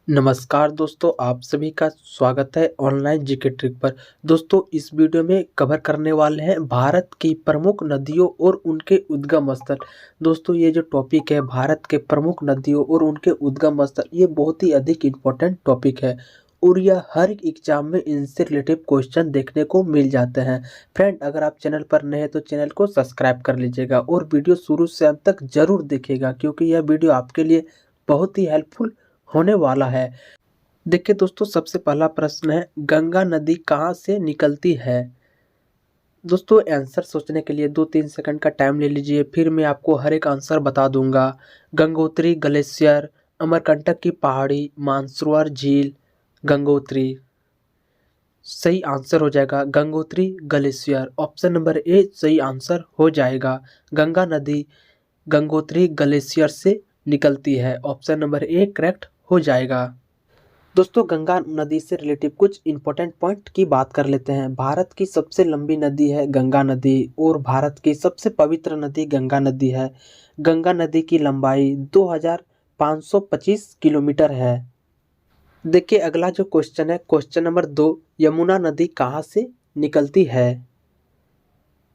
नमस्कार दोस्तों, आप सभी का स्वागत है ऑनलाइन जीके ट्रिक पर। दोस्तों, इस वीडियो में कवर करने वाले हैं भारत की प्रमुख नदियों और उनके उद्गम स्थल। दोस्तों, ये जो टॉपिक है भारत के प्रमुख नदियों और उनके उद्गम स्थल, ये बहुत ही अधिक इम्पोर्टेंट टॉपिक है और यह हर एग्जाम में इनसे रिलेटिव क्वेश्चन देखने को मिल जाते हैं। फ्रेंड, अगर आप चैनल पर नए हैं तो चैनल को सब्सक्राइब कर लीजिएगा और वीडियो शुरू से अंत तक जरूर देखिएगा, क्योंकि यह वीडियो आपके लिए बहुत ही हेल्पफुल होने वाला है। देखिए दोस्तों, सबसे पहला प्रश्न है, गंगा नदी कहाँ से निकलती है? दोस्तों, आंसर सोचने के लिए 2-3 सेकंड का टाइम ले लीजिए, फिर मैं आपको हर एक आंसर बता दूंगा। गंगोत्री ग्लेशियर, अमरकंटक की पहाड़ी, मानसरोवर झील, गंगोत्री। सही आंसर हो जाएगा Gangotri glacier. Option number A सही आंसर हो जाएगा। गंगा नदी गंगोत्री ग्लेशियर से निकलती है। ऑप्शन नंबर ए करेक्ट हो जाएगा। दोस्तों, गंगा नदी से रिलेटिव कुछ इंपॉर्टेंट पॉइंट की बात कर लेते हैं। भारत की सबसे लंबी नदी है गंगा नदी और भारत की सबसे पवित्र नदी गंगा नदी है। गंगा नदी की लंबाई 2525 किलोमीटर है। देखिए, अगला जो क्वेश्चन है, क्वेश्चन नंबर 2, यमुना नदी कहाँ से निकलती है?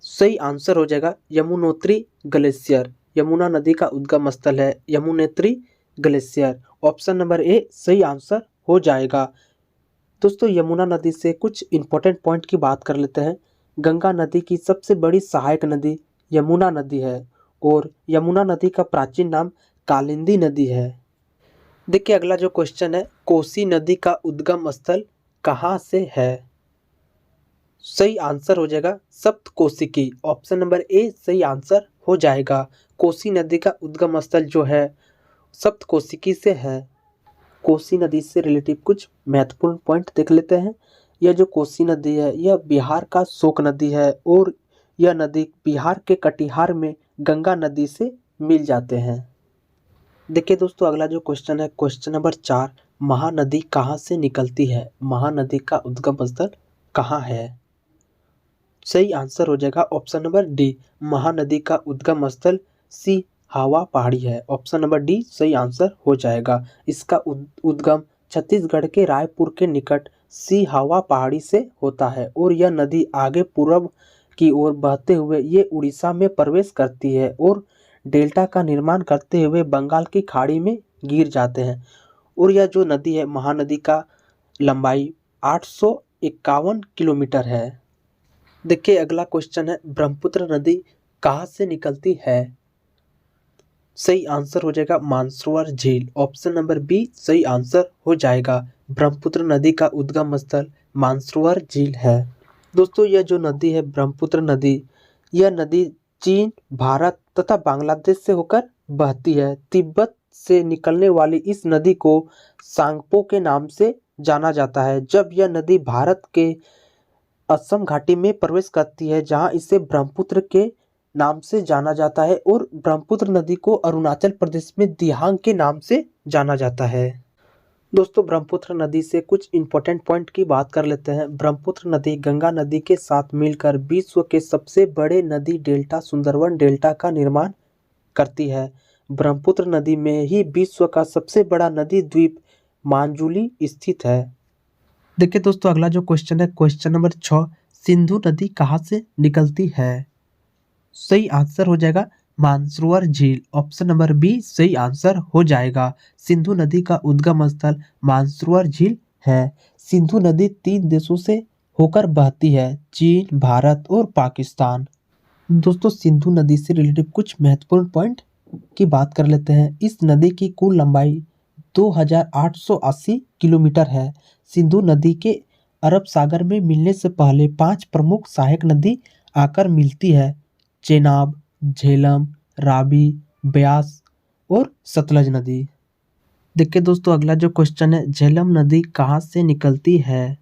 सही आंसर हो जाएगा यमुनोत्री ग्लेशियर। यमुना नदी का उद्गम स्थल है Yamunotri glacier. Option number A सही आंसर हो जाएगा। दोस्तों, यमुना नदी से कुछ इंपॉर्टेंट पॉइंट की बात कर लेते हैं। गंगा नदी की सबसे बड़ी सहायक नदी यमुना नदी है और यमुना नदी का प्राचीन नाम कालिंदी नदी है। देखिए, अगला जो क्वेश्चन है, कोसी नदी का उद्गम स्थल कहाँ से है? सही आंसर हो जाएगा सप्तकोशिकी। ऑप्शन नंबर ए सही आंसर हो जाएगा। कोसी नदी का उद्गम स्थल जो है सप्तकोशिकी से है। कोसी नदी से रिलेटिव कुछ महत्वपूर्ण पॉइंट देख लेते हैं। यह जो कोसी नदी है यह बिहार का शोक नदी है और यह नदी बिहार के कटिहार में गंगा नदी से मिल जाते हैं। देखिए दोस्तों, अगला जो क्वेश्चन है, क्वेश्चन नंबर 4, महानदी कहाँ से निकलती है? महानदी का उद्गम स्थल कहाँ है? सही आंसर हो जाएगा ऑप्शन नंबर डी, महानदी का उद्गम स्थल सी हावा पहाड़ी है। ऑप्शन नंबर डी सही आंसर हो जाएगा। इसका उद्गम छत्तीसगढ़ के रायपुर के निकट सी हावा पहाड़ी से होता है और यह नदी आगे पूर्व की ओर बहते हुए ये उड़ीसा में प्रवेश करती है और डेल्टा का निर्माण करते हुए बंगाल की खाड़ी में गिर जाते हैं। और यह जो नदी है महानदी का लंबाई 851 किलोमीटर है। देखिए, अगला क्वेश्चन है, ब्रह्मपुत्र नदी कहाँ से निकलती है? सही आंसर हो जाएगा मानसरोवर झील। ऑप्शन नंबर बी सही आंसर हो जाएगा। ब्रह्मपुत्र नदी का उद्गम स्थल मानसरोवर झील है। दोस्तों, यह जो नदी है ब्रह्मपुत्र नदी, यह नदी चीन, भारत तथा बांग्लादेश से होकर बहती है। तिब्बत से निकलने वाली इस नदी को सांगपो के नाम से जाना जाता है। जब यह नदी भारत के असम घाटी में प्रवेश करती है, जहां इसे ब्रह्मपुत्र के नाम से जाना जाता है और ब्रह्मपुत्र नदी को अरुणाचल प्रदेश में दिहांग के नाम से जाना जाता है। दोस्तों, ब्रह्मपुत्र नदी से कुछ इंपॉर्टेंट पॉइंट की बात कर लेते हैं। ब्रह्मपुत्र नदी गंगा नदी के साथ मिलकर विश्व के सबसे बड़े नदी डेल्टा सुंदरवन डेल्टा का निर्माण करती है। ब्रह्मपुत्र नदी में ही विश्व का सबसे बड़ा नदी द्वीप मांजुली स्थित है। देखिए दोस्तों, अगला जो क्वेश्चन है, क्वेश्चन नंबर 6, सिंधु नदी कहाँ से निकलती है? सही आंसर हो जाएगा मानसरोवर झील। ऑप्शन नंबर बी सही आंसर हो जाएगा। सिंधु नदी का उद्गम स्थल मानसरोवर झील है। सिंधु नदी 3 देशों से होकर बहती है, चीन, भारत और पाकिस्तान। दोस्तों, सिंधु नदी से रिलेटेड कुछ महत्वपूर्ण पॉइंट की बात कर लेते हैं। इस नदी की कुल लंबाई 2880 किलोमीटर है। सिंधु नदी के अरब सागर में मिलने से पहले 5 प्रमुख सहायक नदी आकर मिलती है, चेनाब, झेलम, रावी, ब्यास और सतलज नदी। देखिए दोस्तों, अगला जो क्वेश्चन है, झेलम नदी कहाँ से निकलती है?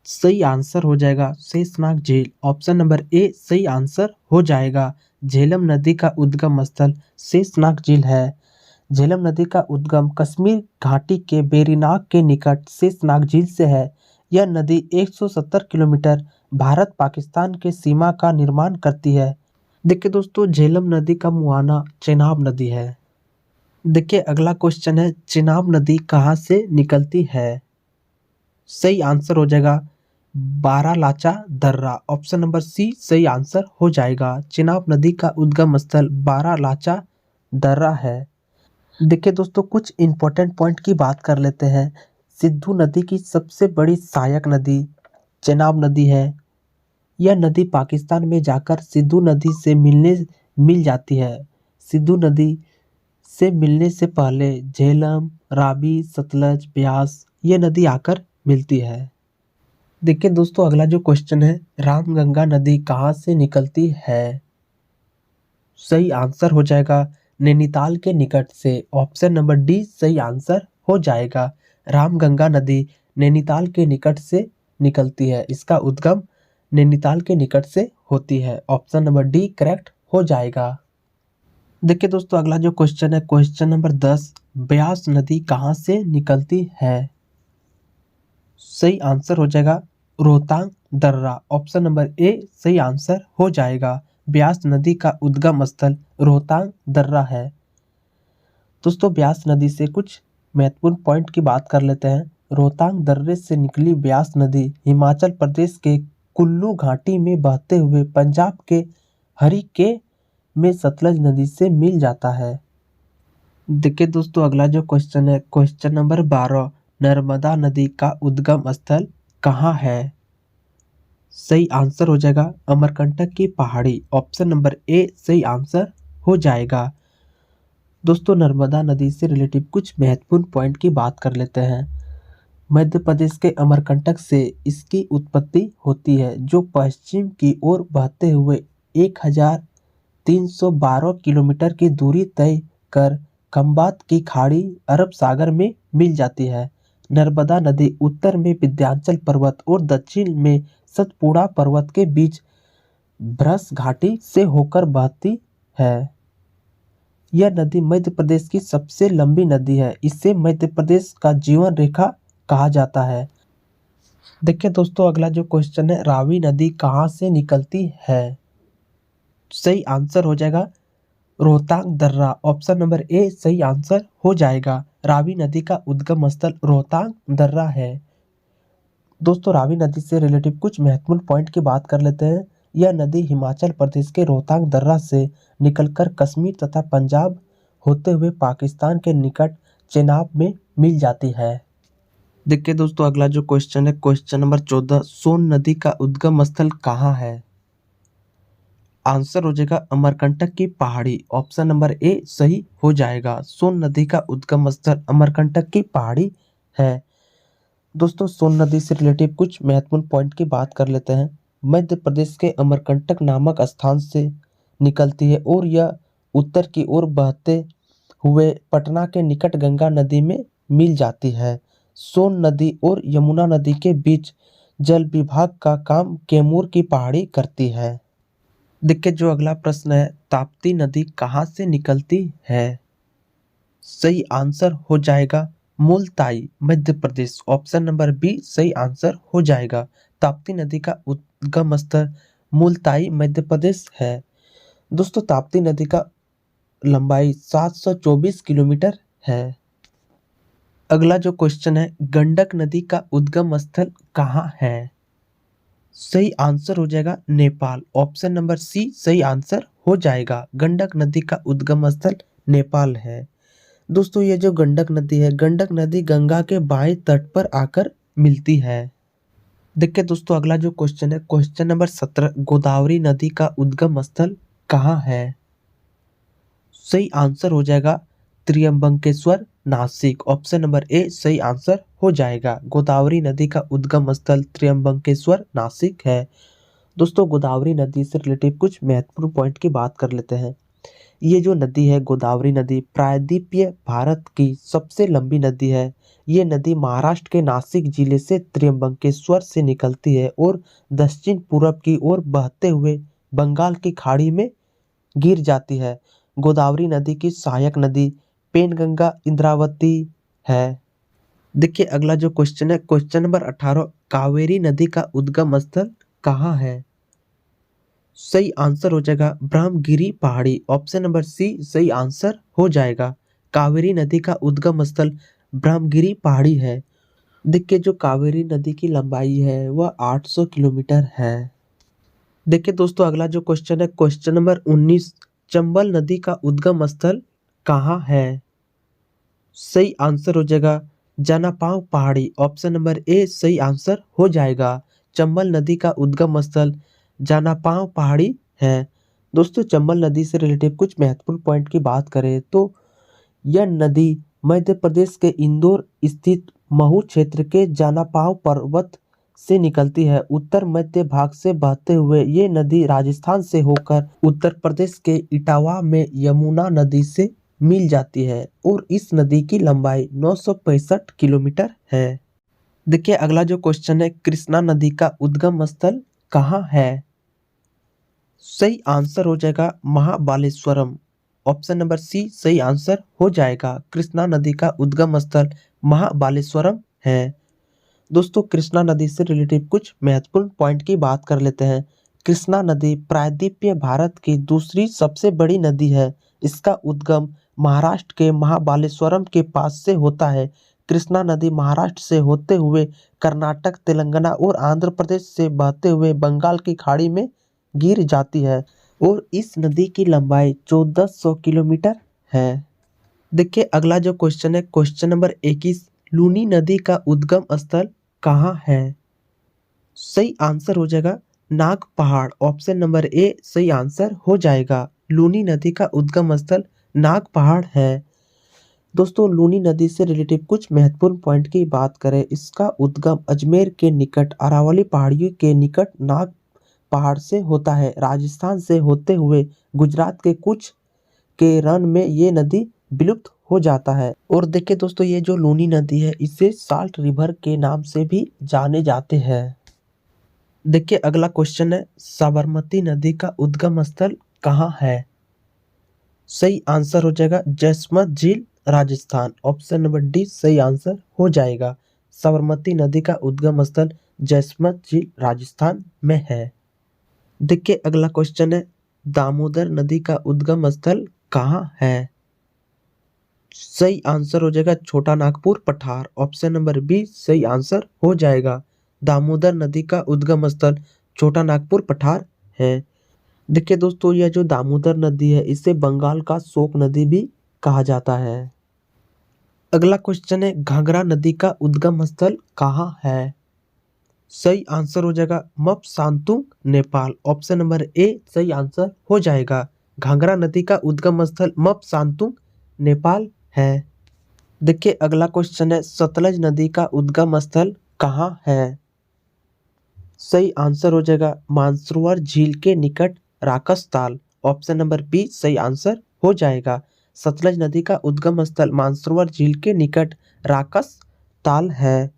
सही आंसर हो जाएगा शेषनाग झील। ऑप्शन नंबर ए सही आंसर हो जाएगा। झेलम नदी का उद्गम स्थल शेषनाग झील है। झेलम नदी का उद्गम कश्मीर घाटी के वेरीनाग के निकट शेषनाग झील से है। यह नदी 170 किलोमीटर भारत पाकिस्तान के सीमा का निर्माण करती है। देखिए दोस्तों, झेलम नदी का मुहाना चेनाब नदी है। देखिए अगला क्वेश्चन है, चिनाब नदी कहाँ से निकलती है? सही आंसर हो जाएगा बारालाचा दर्रा। ऑप्शन नंबर सी सही आंसर हो जाएगा। चिनाब नदी का उद्गम स्थल बारालाचा दर्रा है। देखिए दोस्तों, कुछ इंपॉर्टेंट पॉइंट की बात कर लेते हैं। सिंधु नदी की सबसे बड़ी सहायक नदी चिनाब नदी है। यह नदी पाकिस्तान में जाकर सिंधु नदी से मिल जाती है। सिंधु नदी से मिलने से पहले झेलम, रावी, सतलज, ब्यास ये नदी आकर मिलती है। देखिए दोस्तों, अगला जो क्वेश्चन है, रामगंगा नदी कहाँ से निकलती है? सही आंसर हो जाएगा नैनीताल के निकट से। ऑप्शन नंबर डी सही आंसर हो जाएगा। रामगंगा नदी नैनीताल के निकट से निकलती है। इसका उद्गम नैनीताल के निकट से होती है। ऑप्शन नंबर डी करेक्ट हो जाएगा। देखिए दोस्तों, अगला जो क्वेश्चन है, क्वेश्चन नंबर 10, ब्यास नदी कहाँ से निकलती है? सही आंसर हो जाएगा रोहतांग दर्रा। ऑप्शन नंबर ए सही आंसर हो जाएगा। ब्यास नदी का उद्गम स्थल रोहतांग दर्रा है। दोस्तों, ब्यास नदी से कुछ महत्वपूर्ण पॉइंट की बात कर लेते हैं। रोहतांग दर्रे से निकली ब्यास नदी हिमाचल प्रदेश के कुल्लू घाटी में बहते हुए पंजाब के हरिके में सतलज नदी से मिल जाता है। देखिए दोस्तों, अगला जो क्वेश्चन है, क्वेश्चन नंबर 12, नर्मदा नदी का उद्गम स्थल कहाँ है? सही आंसर हो जाएगा अमरकंटक की पहाड़ी। ऑप्शन नंबर ए सही आंसर हो जाएगा। दोस्तों, नर्मदा नदी से रिलेटिव कुछ महत्वपूर्ण पॉइंट की बात कर लेते हैं। मध्य प्रदेश के अमरकंटक से इसकी उत्पत्ति होती है, जो पश्चिम की ओर बहते हुए 1312 किलोमीटर की दूरी तय कर खंबात की खाड़ी अरब सागर में मिल जाती है। नर्मदा नदी उत्तर में विंध्याचल पर्वत और दक्षिण में सतपुड़ा पर्वत के बीच भ्रश घाटी से होकर बहती है। यह नदी मध्य प्रदेश की सबसे लंबी नदी है। इसे मध्य प्रदेश का जीवन रेखा कहा जाता है। देखिए दोस्तों, अगला जो क्वेश्चन है, रावी नदी कहाँ से निकलती है? सही आंसर हो जाएगा रोहतांग दर्रा। ऑप्शन नंबर ए सही आंसर हो जाएगा। रावी नदी का उद्गम स्थल रोहतांग दर्रा है। दोस्तों, रावी नदी से रिलेटिव कुछ महत्वपूर्ण पॉइंट की बात कर लेते हैं। यह नदी हिमाचल प्रदेश के रोहतांग दर्रा से निकलकर कश्मीर तथा पंजाब होते हुए पाकिस्तान के निकट चेनाब में मिल जाती है। देखिए दोस्तों, अगला जो क्वेश्चन है, क्वेश्चन नंबर 14, सोन नदी का उद्गम स्थल कहाँ है? आंसर हो जाएगा अमरकंटक की पहाड़ी। ऑप्शन नंबर ए सही हो जाएगा। सोन नदी का उद्गम स्थल अमरकंटक की पहाड़ी है। दोस्तों, सोन नदी से रिलेटिव कुछ महत्वपूर्ण पॉइंट की बात कर लेते हैं। मध्य प्रदेश के अमरकंटक नामक स्थान से निकलती है और यह उत्तर की ओर बहते हुए पटना के निकट गंगा नदी में मिल जाती है। सोन नदी और यमुना नदी के बीच जल विभाग का काम कैमूर की पहाड़ी करती है। देखिए, जो अगला प्रश्न है, ताप्ती नदी कहाँ से निकलती है? सही आंसर हो जाएगा Multai, Madhya Pradesh. Option number B सही आंसर हो जाएगा। ताप्ती नदी का उद्गम स्थल मुल्ताई, मध्य प्रदेश है। दोस्तों, ताप्ती नदी का लंबाई 724 किलोमीटर है। अगला जो क्वेश्चन है, गंडक नदी का उद्गम स्थल कहाँ है? सही आंसर हो जाएगा नेपाल। ऑप्शन नंबर सी सही आंसर हो जाएगा। गंडक नदी का उद्गम स्थल नेपाल है। दोस्तों, ये जो गंडक नदी है, गंडक नदी गंगा के बाएं तट पर आकर मिलती है। देखिए दोस्तों, अगला जो क्वेश्चन है, क्वेश्चन नंबर 17, गोदावरी नदी का उद्गम स्थल कहाँ है? सही आंसर हो जाएगा त्रियंबकेश्वर, नासिक। ऑप्शन नंबर ए सही आंसर हो जाएगा। गोदावरी नदी का उद्गम स्थल त्रियंबकेश्वर, नासिक है। दोस्तों, गोदावरी नदी से रिलेटिव कुछ महत्वपूर्ण पॉइंट की बात कर लेते हैं। ये जो नदी है, गोदावरी नदी, प्रायद्वीपीय भारत की सबसे लंबी नदी है। ये नदी महाराष्ट्र के नासिक जिले से त्रियंबकेश्वर से निकलती है और दक्षिण पूर्व की ओर बहते हुए बंगाल की खाड़ी में गिर जाती है। गोदावरी नदी की सहायक नदी पेनगंगा, इंद्रावती है। देखिए, अगला जो क्वेश्चन है, क्वेश्चन नंबर 18, कावेरी नदी का उद्गम स्थल कहाँ है? सही आंसर हो जाएगा ब्रह्मगिरी पहाड़ी। ऑप्शन नंबर सी सही आंसर हो जाएगा। कावेरी नदी का उद्गम स्थल ब्रह्मगिरी पहाड़ी है। देखिए जो कावेरी नदी की लंबाई है वह 800 किलोमीटर है। देखिए दोस्तों अगला जो क्वेश्चन है क्वेश्चन नंबर 19, चंबल नदी का उद्गम स्थल कहाँ है? सही आंसर हो जाएगा जनापांव पहाड़ी। ऑप्शन नंबर ए सही आंसर हो जाएगा। चंबल नदी का उद्गम स्थल जनापांव पहाड़ी है। दोस्तों चंबल नदी से रिलेटेड कुछ महत्वपूर्ण पॉइंट की बात करें तो यह नदी मध्य प्रदेश के इंदौर स्थित महू क्षेत्र के जनापांव पर्वत से निकलती है। उत्तर मध्य भाग से बहते हुए ये नदी राजस्थान से होकर उत्तर प्रदेश के इटावा में यमुना नदी से मिल जाती है और इस नदी की लंबाई 965 किलोमीटर है। देखिए अगला जो क्वेश्चन है कृष्णा नदी का उद्गम स्थल कहाँ है? सही आंसर हो जाएगा महाबालेश्वरम। ऑप्शन नंबर सी सही आंसर हो जाएगा। कृष्णा नदी का उद्गम स्थल महाबालेश्वरम है। दोस्तों कृष्णा नदी से रिलेटेड कुछ महत्वपूर्ण पॉइंट की बात कर लेते हैं। कृष्णा नदी प्रायद्वीपीय भारत की दूसरी सबसे बड़ी नदी है। इसका उद्गम महाराष्ट्र के महाबालेश्वरम के पास से होता है। कृष्णा नदी महाराष्ट्र से होते हुए कर्नाटक, तेलंगाना और आंध्र प्रदेश से बहते हुए बंगाल की खाड़ी में गिर जाती है और इस नदी की लंबाई 1400 किलोमीटर है। देखिए अगला जो क्वेश्चन है क्वेश्चन नंबर 21, लूनी नदी का उद्गम स्थल कहाँ है? सही आंसर हो जाएगा नाग पहाड़। ऑप्शन नंबर ए सही आंसर हो जाएगा। लूनी नदी का उद्गम स्थल नाग पहाड़ है। दोस्तों लूनी नदी से रिलेटेड कुछ महत्वपूर्ण पॉइंट की बात करें, इसका उद्गम अजमेर के निकट अरावली पहाड़ियों के निकट नाग पहाड़ से होता है। राजस्थान से होते हुए गुजरात के कुछ के रण में ये नदी विलुप्त हो जाता है। और देखिए दोस्तों ये जो लूनी नदी है इसे साल्ट रिवर के नाम से भी जाने जाते हैं। देखिए अगला क्वेश्चन है साबरमती नदी का उद्गम स्थल कहाँ है? सही आंसर हो जाएगा जसमत झील, राजस्थान। ऑप्शन नंबर डी सही आंसर हो जाएगा। साबरमती नदी का उद्गम स्थल जसमत झील, राजस्थान में है। देखिए अगला क्वेश्चन है दामोदर नदी का उद्गम स्थल कहाँ है? सही आंसर हो जाएगा छोटा नागपुर, पठार। ऑप्शन नंबर बी सही आंसर हो जाएगा। दामोदर नदी का उद्गम स्थल छोटा नागपुर, पठार है। देखिए दोस्तों यह जो दामोदर नदी है इसे बंगाल का शोक नदी भी कहा जाता है। अगला क्वेश्चन है घाघरा नदी का उद्गम स्थल कहाँ है? सही आंसर हो जाएगा मपसांतुंग, नेपाल। ऑप्शन नंबर ए सही आंसर हो जाएगा। घाघरा नदी का उद्गम स्थल मपसांतुंग, नेपाल है। देखिए अगला क्वेश्चन है सतलज नदी का उद्गम स्थल कहाँ है? सही आंसर हो जाएगा मानसरोवर झील के निकट राकसताल। ऑप्शन नंबर बी सही आंसर हो जाएगा। सतलज नदी का उद्गम स्थल मानसरोवर झील के निकट राकसताल है।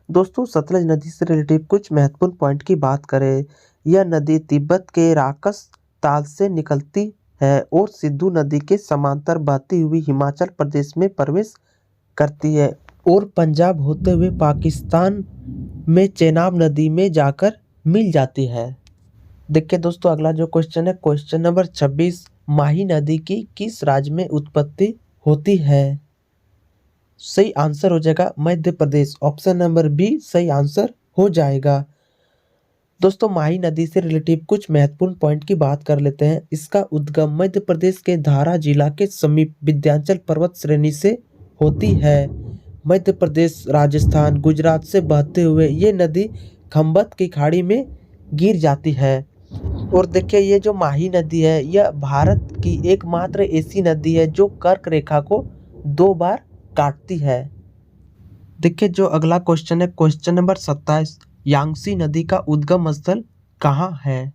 दोस्तों सतलज नदी से रिलेटेड कुछ महत्वपूर्ण पॉइंट की बात करें, यह नदी तिब्बत के राकसताल से निकलती है और सिंधु नदी के समांतर बहती हुई हिमाचल प्रदेश में प्रवेश करती है और पंजाब होते हुए पाकिस्तान में चेनाब नदी में जाकर मिल जाती है। देखिए दोस्तों अगला जो क्वेश्चन है क्वेश्चन नंबर 26, माही नदी की किस राज्य में उत्पत्ति होती है? सही आंसर हो जाएगा Madhya Pradesh. Option number B सही आंसर हो जाएगा। दोस्तों माही नदी से रिलेटिव कुछ महत्वपूर्ण पॉइंट की बात कर लेते हैं। इसका उद्गम मध्य प्रदेश के धारा जिला के समीप विंध्याचल पर्वत श्रेणी से होती है। मध्य प्रदेश, राजस्थान, गुजरात से बहते हुए ये नदी खंबत की खाड़ी में गिर जाती है। और देखिए ये जो माही नदी है यह भारत की एकमात्र ऐसी नदी है जो कर्क रेखा को 2 बार काटती है। देखिए जो अगला क्वेश्चन है क्वेश्चन नंबर 27, यांगसी नदी का उद्गम स्थल कहाँ है?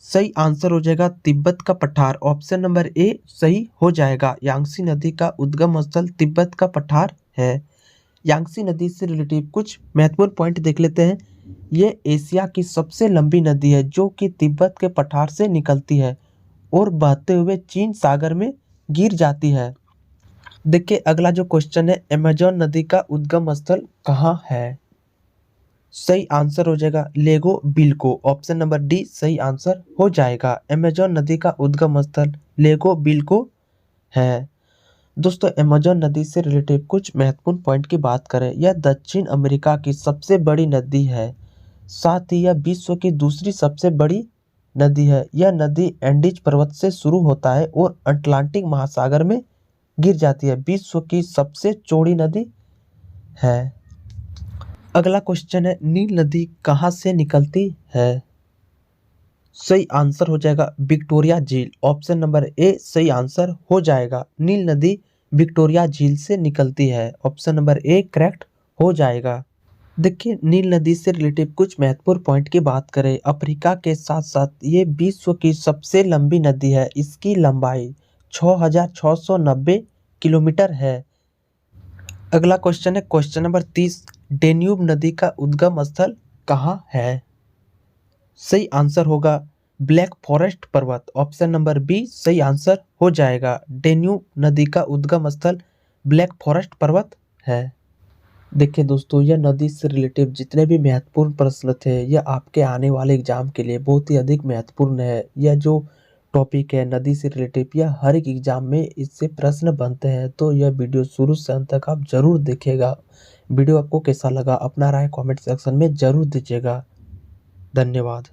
सही आंसर हो जाएगा तिब्बत का पठार। ऑप्शन नंबर ए सही हो जाएगा। यांगसी नदी का उद्गम स्थल तिब्बत का पठार है। यांगसी नदी से रिलेटेड कुछ महत्वपूर्ण पॉइंट देख लेते हैं। ये एशिया की सबसे लंबी नदी है जो कि तिब्बत के पठार से निकलती है और बहते हुए चीन सागर में गिर जाती है। देखिए अगला जो क्वेश्चन है अमेजोन नदी का उद्गम स्थल कहाँ है? सही आंसर हो जाएगा लेगो बिल्को। ऑप्शन नंबर डी सही आंसर हो जाएगा। अमेजोन नदी का उद्गम स्थल लेगो बिल्को है। दोस्तों अमेजन नदी से रिलेटेड कुछ महत्वपूर्ण पॉइंट की बात करें, यह दक्षिण अमेरिका की सबसे बड़ी नदी है। साथ ही यह विश्व की दूसरी सबसे बड़ी नदी है। यह नदी एंडीज पर्वत से शुरू होता है और अटलांटिक महासागर में गिर जाती है। विश्व की सबसे चौड़ी नदी है। अगला क्वेश्चन है, नील नदी कहाँ से निकलती है? सही आंसर हो जाएगा विक्टोरिया झील। ऑप्शन नंबर ए सही आंसर हो जाएगा। नील नदी विक्टोरिया झील से निकलती है। ऑप्शन नंबर ए करेक्ट हो जाएगा। देखिए नील नदी से रिलेटेड कुछ महत्वपूर्ण पॉइंट की बात करें, अफ्रीका के साथ साथ ये विश्व की सबसे लंबी नदी है। इसकी लंबाई 6,690 किलोमीटर है। अगला क्वेश्चन है क्वेश्चन नंबर 30, डेन्यूब नदी का उद्गम स्थल कहाँ है? सही आंसर होगा ब्लैक फॉरेस्ट पर्वत। ऑप्शन नंबर बी सही आंसर हो जाएगा। डेन्यूब नदी का उद्गम स्थल ब्लैक फॉरेस्ट पर्वत है। देखिए दोस्तों, यह नदी से रिलेटेड जितने भी महत्वपूर्ण प्रश्न थे, यह आपके आने वाले एग्जाम के लिए बहुत ही अधिक महत्वपूर्ण है। यह जो टॉपिक है नदी से रिलेटेड, यह हर एक एग्जाम में इससे प्रश्न बनते हैं। तो यह वीडियो शुरू से अंत तक आप जरूर देखिएगा। वीडियो आपको कैसा लगा अपना राय कमेंट सेक्शन में जरूर दीजिएगा। धन्यवाद।